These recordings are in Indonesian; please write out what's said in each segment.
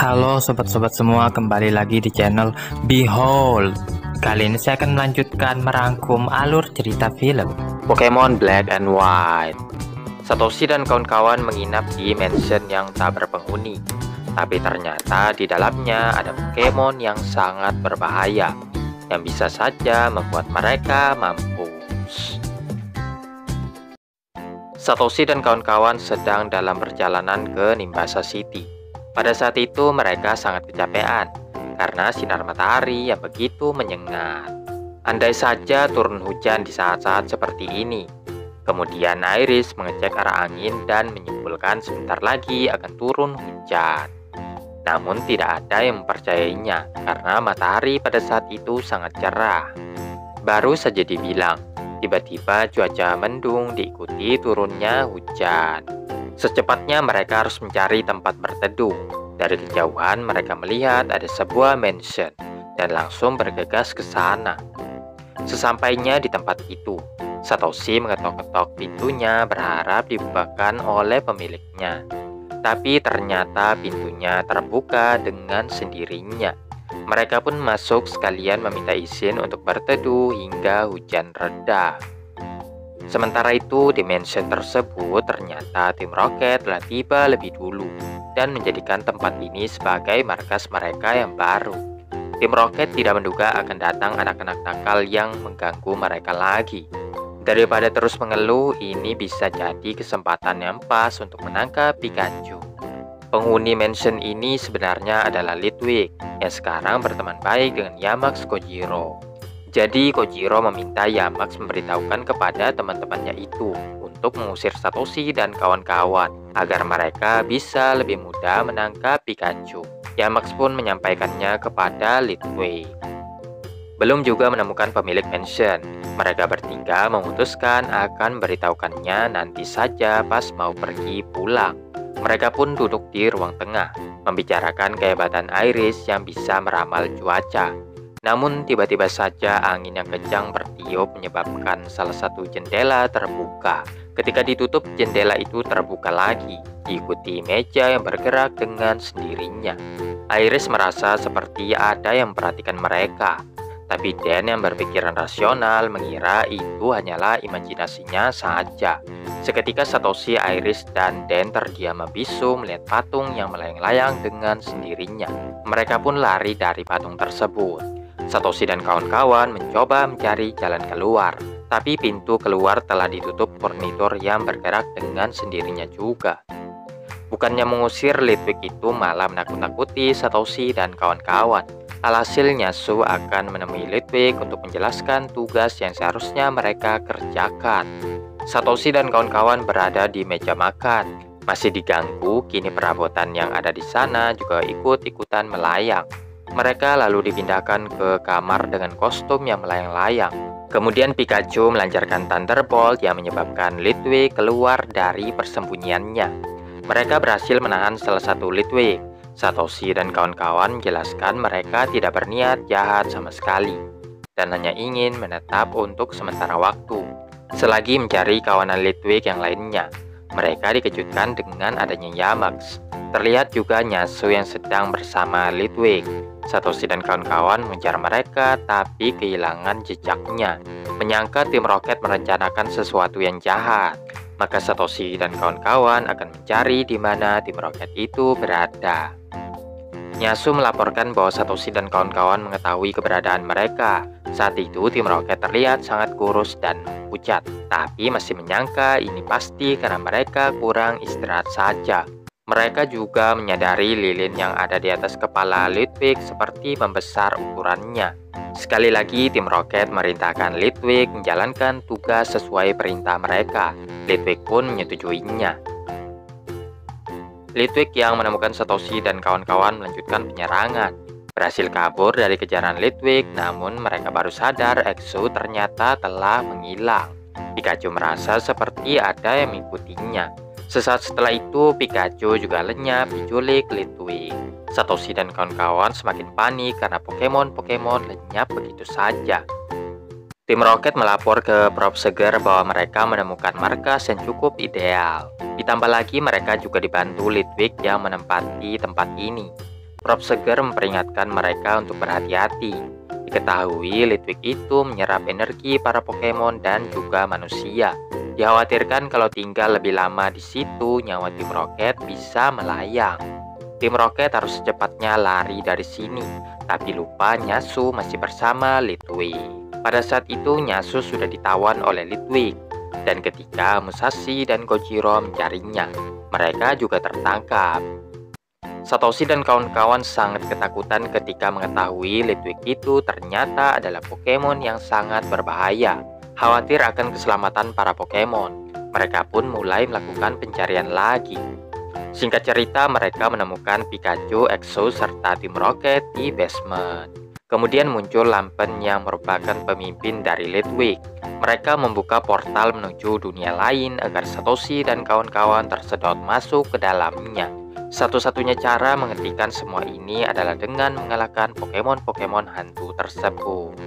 Halo sobat-sobat semua, kembali lagi di channel Behold. Kali ini saya akan melanjutkan merangkum alur cerita film Pokemon Black and White. Satoshi dan kawan-kawan menginap di mansion yang tak berpenghuni, tapi ternyata di dalamnya ada Pokemon yang sangat berbahaya yang bisa saja membuat mereka mampus. Satoshi dan kawan-kawan sedang dalam perjalanan ke Nimbasa City. Pada saat itu mereka sangat kecapean karena sinar matahari yang begitu menyengat. Andai saja turun hujan di saat-saat seperti ini. Kemudian Iris mengecek arah angin dan menyimpulkan sebentar lagi akan turun hujan. Namun tidak ada yang mempercayainya karena matahari pada saat itu sangat cerah. Baru saja dibilang, tiba-tiba cuaca mendung diikuti turunnya hujan. Secepatnya mereka harus mencari tempat berteduh. Dari kejauhan mereka melihat ada sebuah mansion dan langsung bergegas ke sana. Sesampainya di tempat itu, Satoshi mengetok-ketok pintunya berharap dibukakan oleh pemiliknya. Tapi ternyata pintunya terbuka dengan sendirinya. Mereka pun masuk sekalian meminta izin untuk berteduh hingga hujan reda. Sementara itu, di mansion tersebut ternyata tim Rocket telah tiba lebih dulu dan menjadikan tempat ini sebagai markas mereka yang baru. Tim Rocket tidak menduga akan datang anak-anak nakal yang mengganggu mereka lagi. Daripada terus mengeluh, ini bisa jadi kesempatan yang pas untuk menangkap Pikachu. Penghuni mansion ini sebenarnya adalah Litwick yang sekarang berteman baik dengan Yamax Kojiro. Jadi Kojiro meminta Yamax memberitahukan kepada teman-temannya itu untuk mengusir Satoshi dan kawan-kawan agar mereka bisa lebih mudah menangkap Pikachu. Yamax pun menyampaikannya kepada Litwick. Belum juga menemukan pemilik mansion, mereka bertiga memutuskan akan memberitahukannya nanti saja pas mau pergi pulang. Mereka pun duduk di ruang tengah, membicarakan kehebatan Iris yang bisa meramal cuaca. Namun tiba-tiba saja angin yang kencang bertiup menyebabkan salah satu jendela terbuka. Ketika ditutup, jendela itu terbuka lagi, diikuti meja yang bergerak dengan sendirinya. Iris merasa seperti ada yang memperhatikan mereka. Tapi Dan yang berpikiran rasional mengira itu hanyalah imajinasinya saja. Seketika Satoshi, Iris, dan Dan terdiam membisu melihat patung yang melayang-layang dengan sendirinya. Mereka pun lari dari patung tersebut. Satoshi dan kawan-kawan mencoba mencari jalan keluar, tapi pintu keluar telah ditutup furnitur yang bergerak dengan sendirinya juga. Bukannya mengusir, Litwick itu malah menakut-nakuti Satoshi dan kawan-kawan. Alhasil Nyasu akan menemui Litwick untuk menjelaskan tugas yang seharusnya mereka kerjakan. Satoshi dan kawan-kawan berada di meja makan. Masih diganggu, kini perabotan yang ada di sana juga ikut-ikutan melayang. Mereka lalu dipindahkan ke kamar dengan kostum yang melayang-layang. Kemudian Pikachu melancarkan Thunderbolt yang menyebabkan Litwick keluar dari persembunyiannya. Mereka berhasil menahan salah satu Litwick. Satoshi dan kawan-kawan menjelaskan mereka tidak berniat jahat sama sekali dan hanya ingin menetap untuk sementara waktu. Selagi mencari kawanan Litwick yang lainnya, mereka dikejutkan dengan adanya Yamax. Terlihat juga Nyasu yang sedang bersama Litwick. Satoshi dan kawan-kawan mengejar mereka tapi kehilangan jejaknya. Menyangka tim Rocket merencanakan sesuatu yang jahat, maka Satoshi dan kawan-kawan akan mencari di mana tim Rocket itu berada. Nyasu melaporkan bahwa Satoshi dan kawan-kawan mengetahui keberadaan mereka. Saat itu tim Rocket terlihat sangat kurus dan pucat, tapi masih menyangka ini pasti karena mereka kurang istirahat saja. Mereka juga menyadari lilin yang ada di atas kepala Litwick seperti membesar ukurannya. Sekali lagi tim Rocket merintahkan Litwick menjalankan tugas sesuai perintah mereka. Litwick pun menyetujuinya. Litwick yang menemukan Satoshi dan kawan-kawan melanjutkan penyerangan. Berhasil kabur dari kejaran Litwick, namun mereka baru sadar Exo ternyata telah menghilang. Pikachu merasa seperti ada yang mengikutinya. Sesaat setelah itu, Pikachu juga lenyap diculik Litwick. Satoshi dan kawan-kawan semakin panik karena Pokemon-Pokemon lenyap begitu saja. Tim Rocket melapor ke Prof. Seger bahwa mereka menemukan markas yang cukup ideal. Ditambah lagi mereka juga dibantu Litwick yang menempati tempat ini. Rob Seger memperingatkan mereka untuk berhati-hati. Diketahui Litwick itu menyerap energi para Pokemon dan juga manusia. Dikhawatirkan kalau tinggal lebih lama di situ, nyawa tim Rocket bisa melayang. Tim Rocket harus secepatnya lari dari sini, tapi lupa Nyasu masih bersama Litwick. Pada saat itu Nyasu sudah ditawan oleh Litwick, dan ketika Musashi dan Kojiro mencarinya, mereka juga tertangkap. Satoshi dan kawan-kawan sangat ketakutan ketika mengetahui Litwick itu ternyata adalah Pokemon yang sangat berbahaya. Khawatir akan keselamatan para Pokemon, mereka pun mulai melakukan pencarian lagi. Singkat cerita, mereka menemukan Pikachu, Exo, serta tim Rocket di basement. Kemudian muncul Lampen yang merupakan pemimpin dari Litwick. Mereka membuka portal menuju dunia lain agar Satoshi dan kawan-kawan tersedot masuk ke dalamnya. Satu-satunya cara menghentikan semua ini adalah dengan mengalahkan Pokemon-Pokemon hantu tersebut.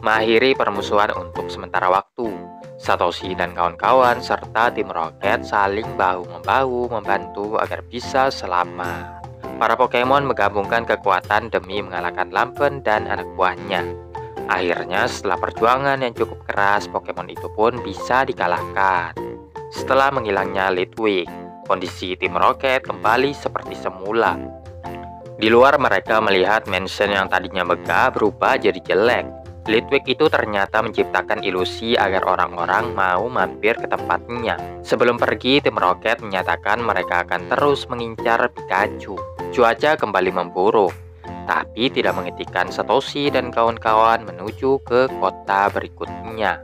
Mengakhiri permusuhan untuk sementara waktu, Satoshi dan kawan-kawan serta tim Rocket saling bahu-membahu membantu agar bisa selamat. Para Pokemon menggabungkan kekuatan demi mengalahkan Lampen dan anak buahnya. Akhirnya setelah perjuangan yang cukup keras, Pokemon itu pun bisa dikalahkan. Setelah menghilangnya Litwick, kondisi tim Rocket kembali seperti semula. Di luar mereka melihat mansion yang tadinya megah berubah jadi jelek. Litwick itu ternyata menciptakan ilusi agar orang-orang mau mampir ke tempatnya. Sebelum pergi, tim Rocket menyatakan mereka akan terus mengincar Pikachu. Cuaca kembali memburuk, tapi tidak menghentikan Satoshi dan kawan-kawan menuju ke kota berikutnya.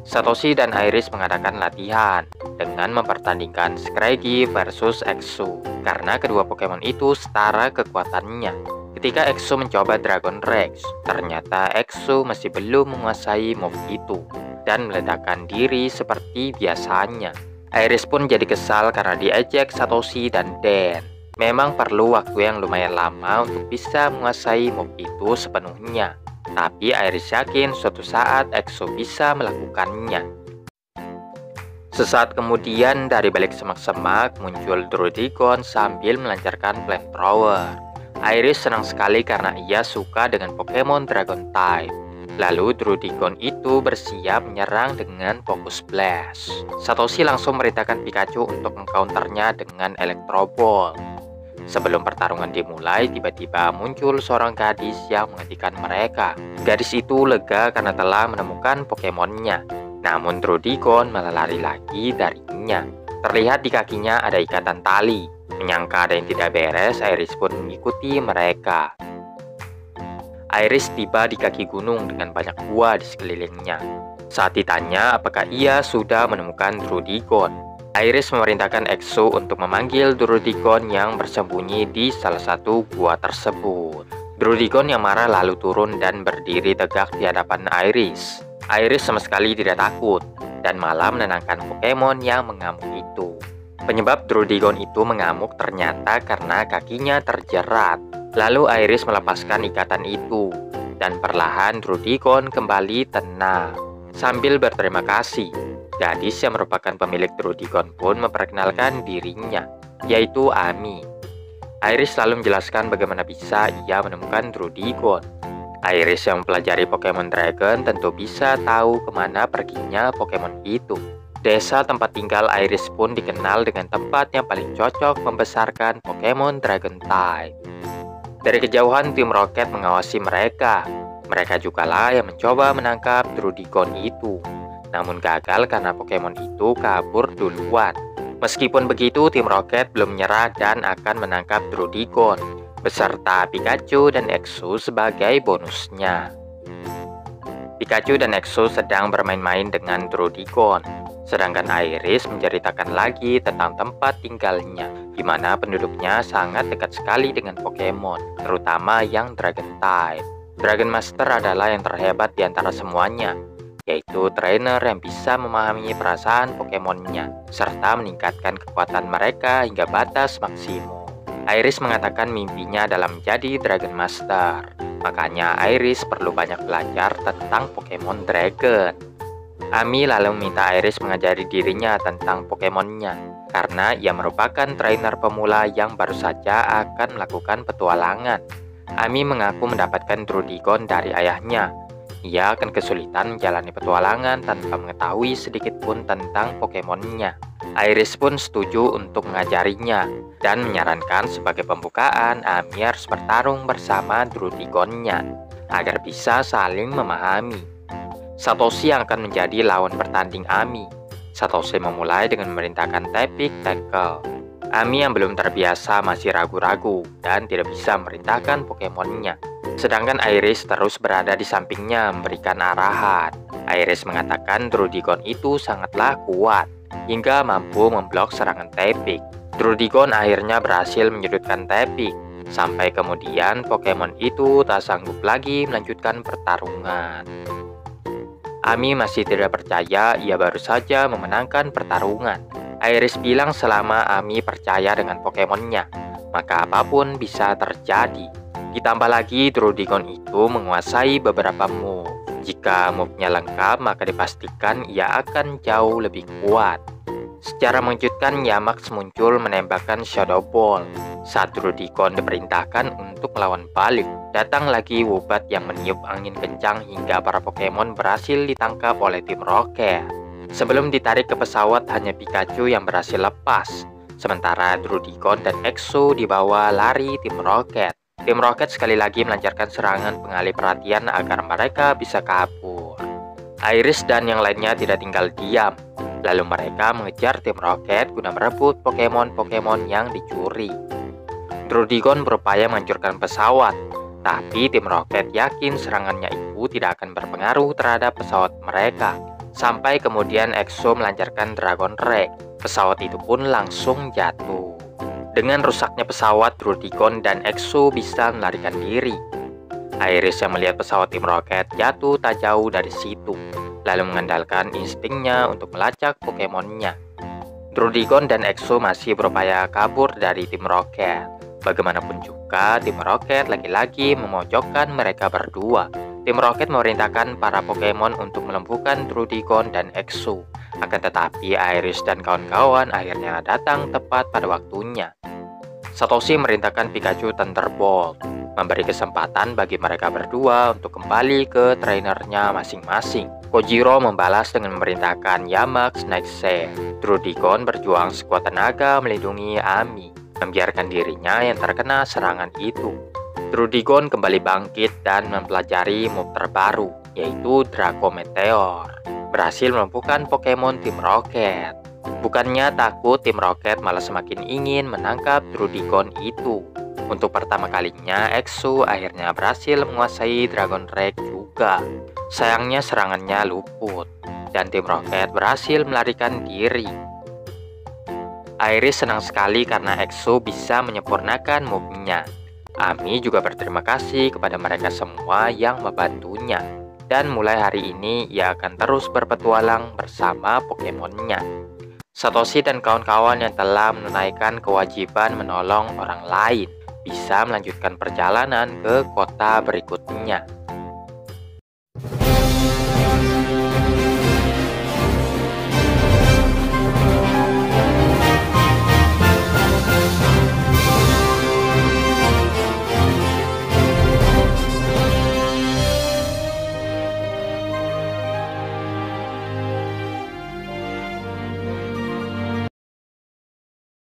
Satoshi dan Iris mengadakan latihan dengan mempertandingkan Scraggy versus Exo, karena kedua Pokemon itu setara kekuatannya. Ketika Exo mencoba Dragon Rex, ternyata Exo masih belum menguasai move itu dan meledakkan diri seperti biasanya. Iris pun jadi kesal karena diejek Satoshi dan Dan. Memang perlu waktu yang lumayan lama untuk bisa menguasai move itu sepenuhnya. Tapi Iris yakin suatu saat Exo bisa melakukannya. Sesaat kemudian dari balik semak-semak muncul Druddigon sambil melancarkan flamethrower. Iris senang sekali karena ia suka dengan Pokemon Dragon Type. Lalu Druddigon itu bersiap menyerang dengan Focus Blast. Satoshi langsung memerintahkan Pikachu untuk mengcounternya dengan Electro Ball. Sebelum pertarungan dimulai, tiba-tiba muncul seorang gadis yang menghentikan mereka. Gadis itu lega karena telah menemukan Pokemonnya. Namun Druddigon malah lari lagi darinya. Terlihat di kakinya ada ikatan tali. Menyangka ada yang tidak beres, Iris pun mengikuti mereka. Iris tiba di kaki gunung dengan banyak gua di sekelilingnya. Saat ditanya apakah ia sudah menemukan Druddigon, Iris memerintahkan Exo untuk memanggil Druddigon yang bersembunyi di salah satu gua tersebut. Druddigon yang marah lalu turun dan berdiri tegak di hadapan Iris. Iris sama sekali tidak takut dan malah menenangkan Pokemon yang mengamuk itu. Penyebab Druddigon itu mengamuk ternyata karena kakinya terjerat. Lalu Iris melepaskan ikatan itu, dan perlahan Druddigon kembali tenang. Sambil berterima kasih, gadis yang merupakan pemilik Druddigon pun memperkenalkan dirinya, yaitu Ami. Iris lalu menjelaskan bagaimana bisa ia menemukan Druddigon. Iris yang mempelajari Pokemon Dragon tentu bisa tahu kemana perginya Pokemon itu. Desa tempat tinggal Iris pun dikenal dengan tempat yang paling cocok membesarkan Pokemon Dragon Type. Dari kejauhan tim Rocket mengawasi mereka. Mereka jugalah yang mencoba menangkap Druddigon itu. Namun gagal karena Pokemon itu kabur duluan. Meskipun begitu, tim Rocket belum menyerah dan akan menangkap Druddigon beserta Pikachu dan Exo sebagai bonusnya. Pikachu dan Exo sedang bermain-main dengan Druddigon. Sedangkan Iris menceritakan lagi tentang tempat tinggalnya, di mana penduduknya sangat dekat sekali dengan Pokemon, terutama yang Dragon Type. Dragon Master adalah yang terhebat di antara semuanya, yaitu trainer yang bisa memahami perasaan Pokemonnya, serta meningkatkan kekuatan mereka hingga batas maksimum. Iris mengatakan mimpinya dalam menjadi Dragon Master, makanya Iris perlu banyak belajar tentang Pokemon Dragon. Ami lalu meminta Iris mengajari dirinya tentang Pokemonnya. karena ia merupakan trainer pemula yang baru saja akan melakukan petualangan. Ami mengaku mendapatkan Drudikon dari ayahnya. Ia akan kesulitan menjalani petualangan tanpa mengetahui sedikit pun tentang Pokemonnya. Iris pun setuju untuk mengajarinya dan menyarankan sebagai pembukaan Ami harus bertarung bersama Drudikonnya agar bisa saling memahami. Satoshi yang akan menjadi lawan bertanding Ami. Satoshi memulai dengan memerintahkan Tepik Tackle. Ami yang belum terbiasa masih ragu-ragu dan tidak bisa memerintahkan Pokemonnya. Sedangkan Iris terus berada di sampingnya memberikan arahan. Iris mengatakan Drudikon itu sangatlah kuat hingga mampu memblok serangan Tepik. Drudikon akhirnya berhasil menyudutkan Tepik. Sampai kemudian Pokemon itu tak sanggup lagi melanjutkan pertarungan. Ami masih tidak percaya ia baru saja memenangkan pertarungan. Iris bilang selama Ami percaya dengan Pokemonnya, maka apapun bisa terjadi. Ditambah lagi Drudikon itu menguasai beberapa move. Jika move-nya lengkap, maka dipastikan ia akan jauh lebih kuat. Secara mengejutkan, Yamax muncul menembakkan Shadow Ball. Saat Drudikon diperintahkan untuk melawan balik, datang lagi Woobat yang meniup angin kencang hingga para Pokemon berhasil ditangkap oleh tim Rocket. Sebelum ditarik ke pesawat, hanya Pikachu yang berhasil lepas. Sementara Drudikon dan Exo dibawa lari tim Rocket. Tim Rocket sekali lagi melancarkan serangan pengalih perhatian agar mereka bisa kabur. Iris dan yang lainnya tidak tinggal diam. Lalu mereka mengejar tim Rocket guna merebut Pokemon-Pokemon yang dicuri. Drudikon berupaya menghancurkan pesawat, tapi tim Rocket yakin serangannya itu tidak akan berpengaruh terhadap pesawat mereka. Sampai kemudian Exo melancarkan Dragon Rage. Pesawat itu pun langsung jatuh. Dengan rusaknya pesawat, Drudikon dan Exo bisa melarikan diri. Iris yang melihat pesawat tim Rocket jatuh tak jauh dari situ, lalu mengandalkan instingnya untuk melacak Pokemonnya. Drudikon dan Exo masih berupaya kabur dari tim Rocket. Bagaimanapun juga, tim Rocket lagi-lagi memojokkan mereka berdua. Tim Rocket memerintahkan para Pokemon untuk melumpuhkan Drudikon dan Exo. Akan tetapi Iris dan kawan-kawan akhirnya datang tepat pada waktunya. Satoshi memerintahkan Pikachu Thunderbolt, memberi kesempatan bagi mereka berdua untuk kembali ke trainernya masing-masing. Kojiro membalas dengan memerintahkan Yamax naik set. Drudikon berjuang sekuat tenaga melindungi Ami, membiarkan dirinya yang terkena serangan itu. Drudikon kembali bangkit dan mempelajari move terbaru, yaitu Draco Meteor. Berhasil melumpuhkan Pokemon tim Rocket. Bukannya takut, tim Rocket malah semakin ingin menangkap Drudikon itu. Untuk pertama kalinya, Exo akhirnya berhasil menguasai Dragon Rage juga. Sayangnya serangannya luput, dan tim Rocket berhasil melarikan diri. Iris senang sekali karena Exo bisa menyempurnakan move-nya. Ami juga berterima kasih kepada mereka semua yang membantunya. Dan mulai hari ini, ia akan terus berpetualang bersama Pokemonnya. Satoshi dan kawan-kawan yang telah menunaikan kewajiban menolong orang lain bisa melanjutkan perjalanan ke kota berikutnya.